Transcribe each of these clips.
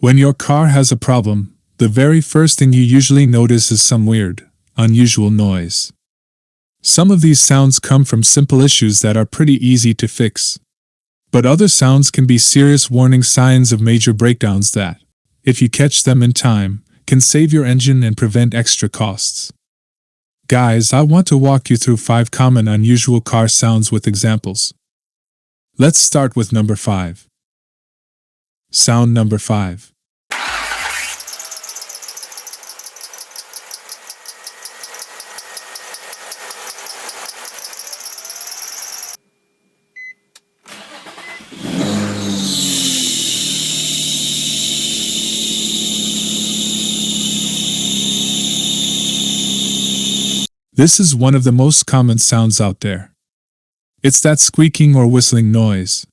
When your car has a problem, the very first thing you usually notice is some weird, unusual noise. Some of these sounds come from simple issues that are pretty easy to fix. But other sounds can be serious warning signs of major breakdowns that, if you catch them in time, can save your engine and prevent extra costs. Guys, I want to walk you through 5 common unusual car sounds with examples. Let's start with number 5. Sound number 5. This is one of the most common sounds out there. It's that squeaking or whistling noise.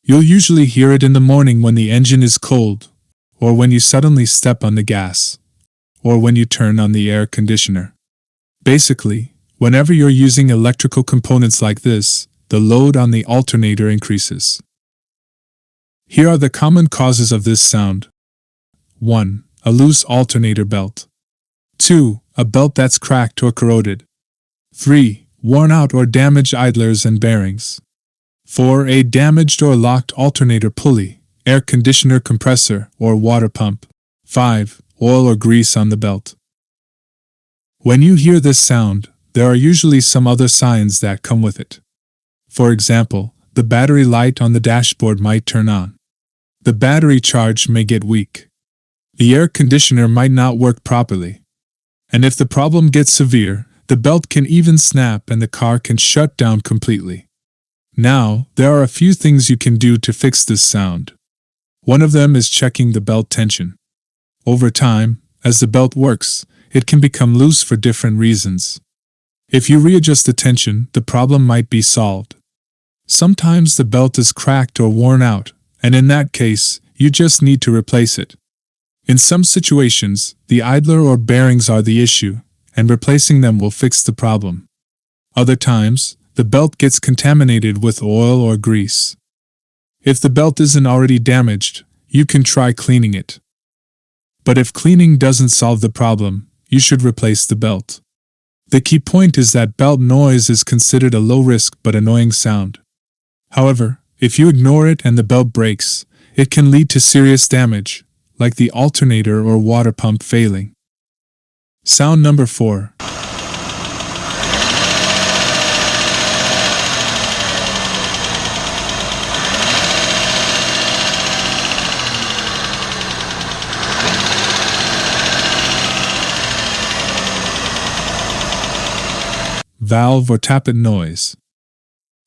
You'll usually hear it in the morning when the engine is cold, or when you suddenly step on the gas, or when you turn on the air conditioner. Basically, whenever you're using electrical components like this, the load on the alternator increases. Here are the common causes of this sound. 1. A loose alternator belt. 2. A belt that's cracked or corroded. 3. Worn out or damaged idlers and bearings. 4. A damaged or locked alternator pulley, air conditioner compressor, or water pump. 5. Oil or grease on the belt. When you hear this sound, there are usually some other signs that come with it. For example, the battery light on the dashboard might turn on. The battery charge may get weak. The air conditioner might not work properly. And if the problem gets severe, the belt can even snap and the car can shut down completely. Now, there are a few things you can do to fix this sound. One of them is checking the belt tension. Over time, as the belt works, it can become loose for different reasons. If you readjust the tension, the problem might be solved. Sometimes the belt is cracked or worn out, and in that case, you just need to replace it. In some situations, the idler or bearings are the issue, and replacing them will fix the problem. Other times, the belt gets contaminated with oil or grease. If the belt isn't already damaged, you can try cleaning it. But if cleaning doesn't solve the problem, you should replace the belt. The key point is that belt noise is considered a low-risk but annoying sound. However, if you ignore it and the belt breaks, it can lead to serious damage, like the alternator or water pump failing. Sound number 4. Valve or tappet noise.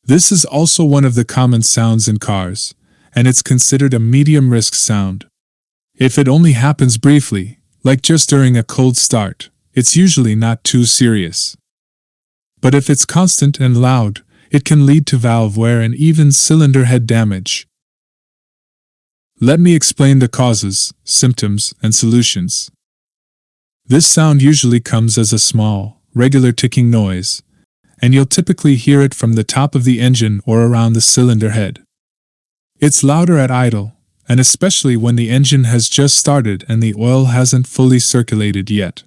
This is also one of the common sounds in cars, and it's considered a medium-risk sound. If it only happens briefly, like just during a cold start, it's usually not too serious. But if it's constant and loud, it can lead to valve wear and even cylinder head damage. Let me explain the causes, symptoms, and solutions. This sound usually comes as a small, regular ticking noise, and you'll typically hear it from the top of the engine or around the cylinder head. It's louder at idle, and especially when the engine has just started and the oil hasn't fully circulated yet.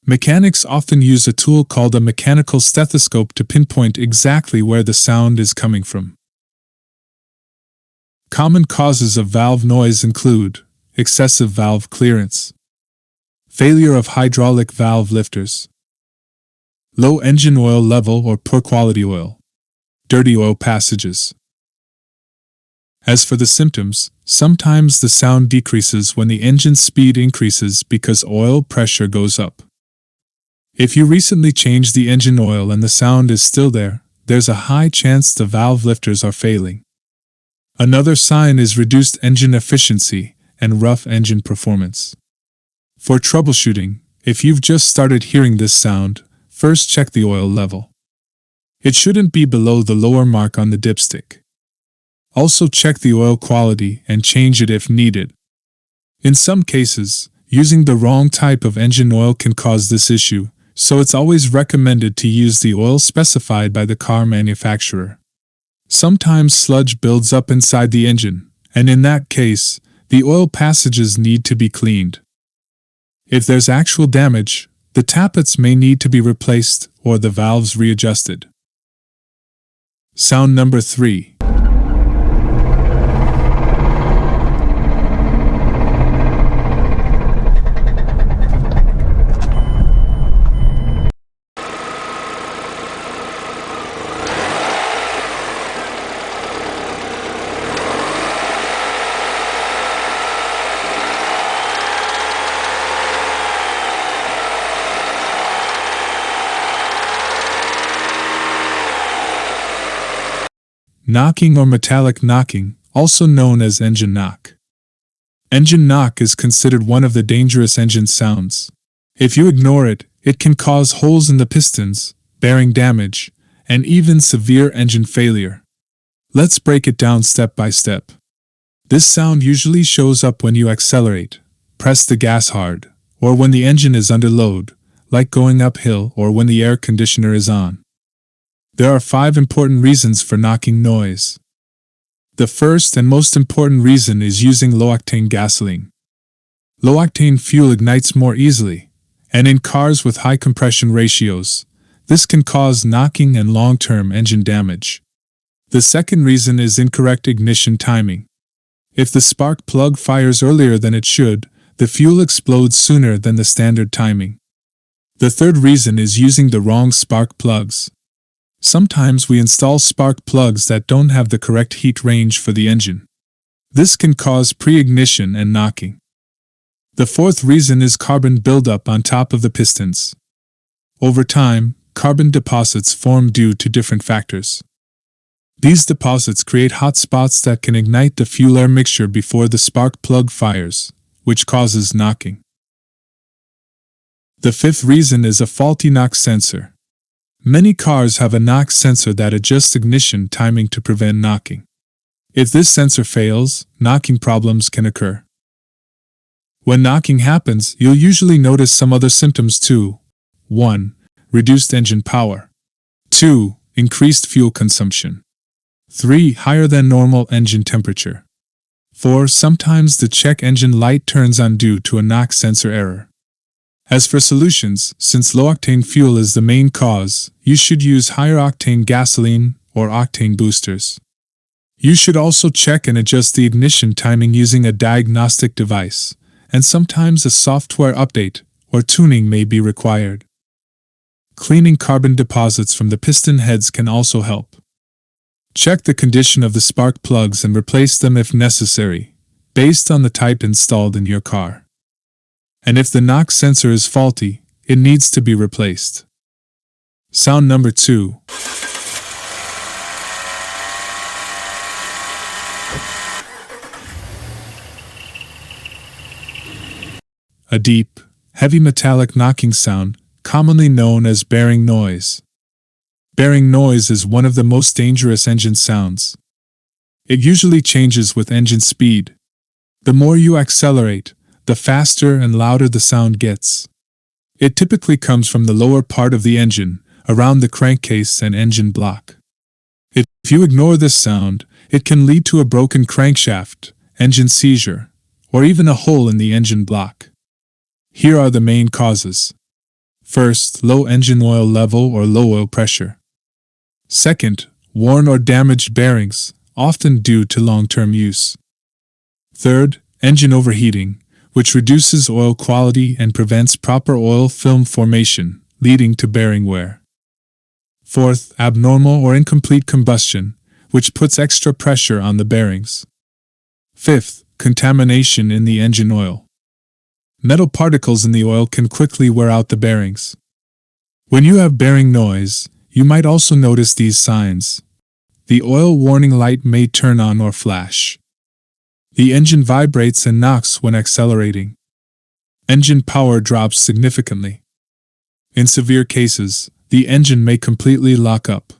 Mechanics often use a tool called a mechanical stethoscope to pinpoint exactly where the sound is coming from. Common causes of valve noise include excessive valve clearance, failure of hydraulic valve lifters, low engine oil level or poor quality oil, dirty oil passages. As for the symptoms, sometimes the sound decreases when the engine speed increases because oil pressure goes up. If you recently changed the engine oil and the sound is still there, there's a high chance the valve lifters are failing. Another sign is reduced engine efficiency and rough engine performance. For troubleshooting, if you've just started hearing this sound, first check the oil level. It shouldn't be below the lower mark on the dipstick. Also check the oil quality and change it if needed. In some cases, using the wrong type of engine oil can cause this issue, so it's always recommended to use the oil specified by the car manufacturer. Sometimes sludge builds up inside the engine, and in that case, the oil passages need to be cleaned. If there's actual damage, the tappets may need to be replaced or the valves readjusted. Sound number 3. Knocking or metallic knocking, also known as engine knock. Engine knock is considered one of the dangerous engine sounds. If you ignore it, it can cause holes in the pistons, bearing damage, and even severe engine failure. Let's break it down step by step. This sound usually shows up when you accelerate, press the gas hard, or when the engine is under load, like going uphill or when the air conditioner is on. There are 5 important reasons for knocking noise. The first and most important reason is using low-octane gasoline. Low-octane fuel ignites more easily, and in cars with high compression ratios, this can cause knocking and long-term engine damage. The second reason is incorrect ignition timing. If the spark plug fires earlier than it should, the fuel explodes sooner than the standard timing. The third reason is using the wrong spark plugs. Sometimes we install spark plugs that don't have the correct heat range for the engine. This can cause pre-ignition and knocking. The fourth reason is carbon buildup on top of the pistons. Over time, carbon deposits form due to different factors. These deposits create hot spots that can ignite the fuel-air mixture before the spark plug fires, which causes knocking. The fifth reason is a faulty knock sensor. Many cars have a knock sensor that adjusts ignition timing to prevent knocking. If this sensor fails, knocking problems can occur. When knocking happens, you'll usually notice some other symptoms too. 1. Reduced engine power. 2. Increased fuel consumption. 3. Higher than normal engine temperature. 4. Sometimes the check engine light turns on due to a knock sensor error. As for solutions, since low-octane fuel is the main cause, you should use higher-octane gasoline or octane boosters. You should also check and adjust the ignition timing using a diagnostic device, and sometimes a software update or tuning may be required. Cleaning carbon deposits from the piston heads can also help. Check the condition of the spark plugs and replace them if necessary, based on the type installed in your car. And if the knock sensor is faulty, it needs to be replaced. Sound number 2. A deep, heavy metallic knocking sound, commonly known as bearing noise. Bearing noise is one of the most dangerous engine sounds. It usually changes with engine speed. The more you accelerate, the faster and louder the sound gets. It typically comes from the lower part of the engine, around the crankcase and engine block. If you ignore this sound, it can lead to a broken crankshaft, engine seizure, or even a hole in the engine block. Here are the main causes. First, low engine oil level or low oil pressure. Second, worn or damaged bearings, often due to long-term use. Third, engine overheating, which reduces oil quality and prevents proper oil film formation, leading to bearing wear. Fourth, abnormal or incomplete combustion, which puts extra pressure on the bearings. Fifth, contamination in the engine oil. Metal particles in the oil can quickly wear out the bearings. When you have bearing noise, you might also notice these signs. The oil warning light may turn on or flash. The engine vibrates and knocks when accelerating. Engine power drops significantly. In severe cases, the engine may completely lock up.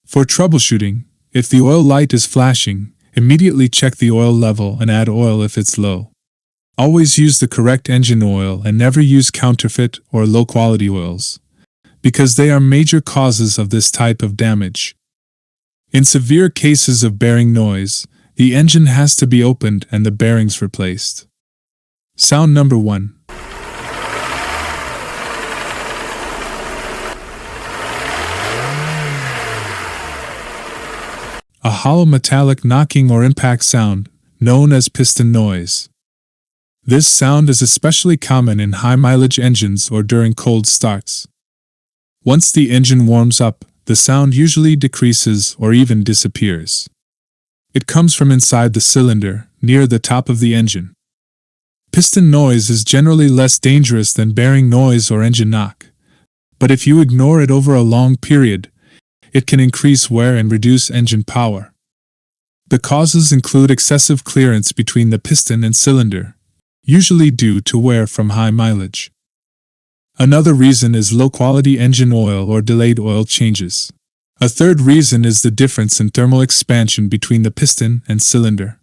For troubleshooting, if the oil light is flashing, immediately check the oil level and add oil if it's low. Always use the correct engine oil and never use counterfeit or low-quality oils, because they are major causes of this type of damage. In severe cases of bearing noise, the engine has to be opened and the bearings replaced. Sound number 1. A hollow metallic knocking or impact sound, known as piston noise. This sound is especially common in high-mileage engines or during cold starts. Once the engine warms up, the sound usually decreases or even disappears. It comes from inside the cylinder, near the top of the engine. Piston noise is generally less dangerous than bearing noise or engine knock, but if you ignore it over a long period, it can increase wear and reduce engine power. The causes include excessive clearance between the piston and cylinder, usually due to wear from high mileage. Another reason is low-quality engine oil or delayed oil changes. A third reason is the difference in thermal expansion between the piston and cylinder.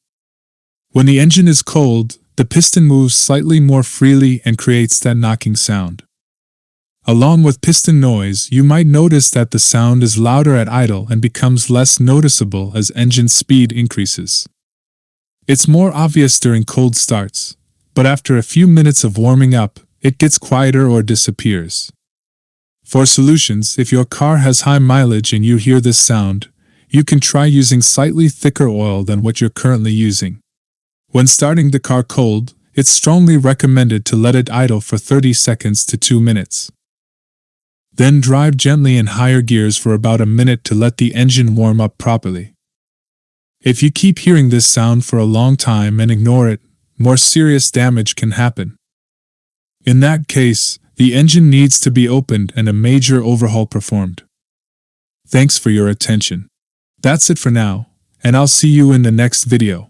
When the engine is cold, the piston moves slightly more freely and creates that knocking sound. Along with piston noise, you might notice that the sound is louder at idle and becomes less noticeable as engine speed increases. It's more obvious during cold starts, but after a few minutes of warming up, it gets quieter or disappears. For solutions, if your car has high mileage and you hear this sound, you can try using slightly thicker oil than what you're currently using. When starting the car cold, it's strongly recommended to let it idle for 30 seconds to 2 minutes. Then drive gently in higher gears for about a minute to let the engine warm up properly. If you keep hearing this sound for a long time and ignore it, more serious damage can happen. In that case, the engine needs to be opened and a major overhaul performed. Thanks for your attention. That's it for now, and I'll see you in the next video.